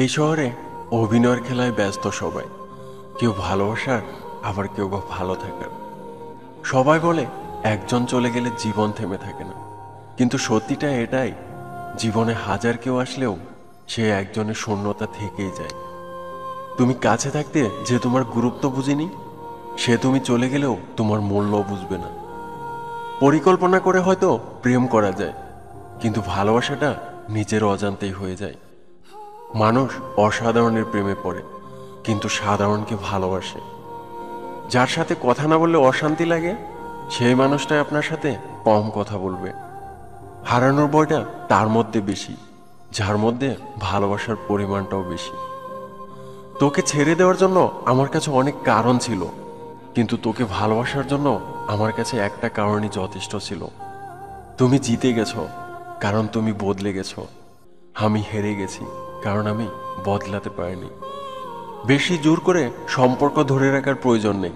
এই শহরে অভিনয়ের খেলায় ব্যস্ত সবাই, কেউ ভালোবাসার, আবার কেউ বা ভালো থাকার। সবাই বলে একজন চলে গেলে জীবন থেমে থাকে না, কিন্তু সত্যিটা এটাই, জীবনে হাজার কেউ আসলেও সে একজনের শূন্যতা থেকেই যায়। তুমি কাছে থাকতে যে তোমার গুরুত্ব বুঝিনি, সে তুমি চলে গেলেও তোমার মূল্য বুঝবে না। পরিকল্পনা করে হয়তো প্রেম করা যায়, কিন্তু ভালোবাসাটা নিজের অজান্তেই হয়ে যায়। মানুষ অসাধারণের প্রেমে পড়ে, কিন্তু সাধারণকে ভালোবাসে। যার সাথে কথা না বললে অশান্তি লাগে, সেই মানুষটাই আপনার সাথে কম কথা বলবে। হারানোর ভয়টা তার মধ্যে বেশি, যার মধ্যে ভালোবাসার পরিমাণটাও বেশি। তোকে ছেড়ে দেওয়ার জন্য আমার কাছে অনেক কারণ ছিল, কিন্তু তোকে ভালোবাসার জন্য আমার কাছে একটা কারণই যথেষ্ট ছিল। তুমি জিতে গেছো, কারণ তুমি বদলে গেছো। আমি হেরে গেছি, কারণ আমি বদলাতে পারিনি। বেশি জোর করে সম্পর্ক ধরে রাখার প্রয়োজন নেই।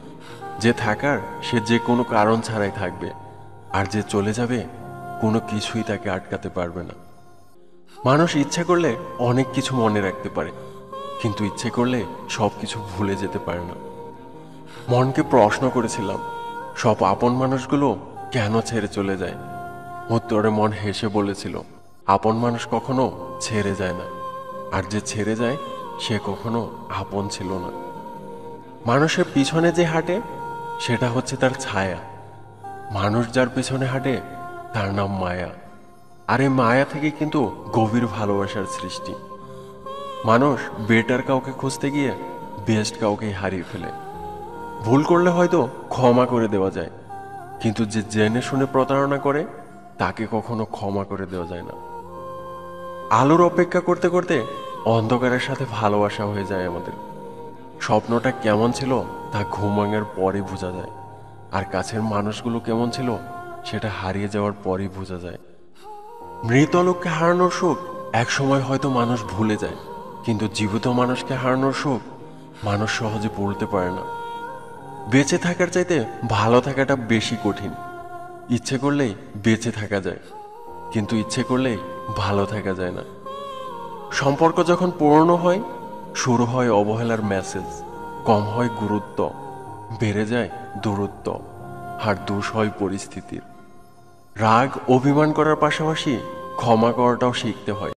যে থাকার, সে যে কোনো কারণ ছাড়াই থাকবে, আর যে চলে যাবে, কোনো কিছুই তাকে আটকাতে পারবে না। মানুষ ইচ্ছে করলে অনেক কিছু মনে রাখতে পারে, কিন্তু ইচ্ছে করলে সব কিছু ভুলে যেতে পারে না। মনকে প্রশ্ন করেছিলাম, সব আপন মানুষগুলো কেন ছেড়ে চলে যায়? উত্তরে মন হেসে বলেছিল, আপন মানুষ কখনো ছেড়ে যায় না, আর যে ছেড়ে যায় সে কখনো আপন ছিল না। মানুষের পিছনে যে হাঁটে, সেটা হচ্ছে তার ছায়া। মানুষ যার পিছনে হাঁটে, তার নাম মায়া। আর এই মায়া থেকে কিন্তু গভীর ভালোবাসার সৃষ্টি। মানুষ বেটার কাউকে খুঁজতে গিয়ে বেস্ট কাউকেই হারিয়ে ফেলে। ভুল করলে হয়তো ক্ষমা করে দেওয়া যায়, কিন্তু যে জেনে শুনে প্রতারণা করে, তাকে কখনো ক্ষমা করে দেওয়া যায় না। আলোর অপেক্ষা করতে করতে অন্ধকারের সাথে ভালোবাসা হয়ে যায় আমাদের। স্বপ্নটা কেমন ছিল তা ঘুম ভাঙার পরে বোঝা যায়, আর কাছের মানুষগুলো কেমন ছিল সেটা হারিয়ে যাওয়ার পরই বোঝা যায়। মৃত লোককে হারানোর সুখ একসময় হয়তো মানুষ ভুলে যায়, কিন্তু জীবিত মানুষকে হারানোর সুখ মানুষ সহজে ভুলতে পারে না। বেঁচে থাকার চাইতে ভালো থাকাটা বেশি কঠিন। ইচ্ছে করলেই বেঁচে থাকা যায়, কিন্তু ইচ্ছে করলেই ভালো থাকা যায় না। সম্পর্ক যখন পুরনো হয়, শুরু হয় অবহেলার মেসেজ, কম হয় গুরুত্ব, বেড়ে যায় দূরত্ব, আর দোষ হয় পরিস্থিতির। রাগ অভিমান করার পাশাপাশি ক্ষমা করাটাও শিখতে হয়।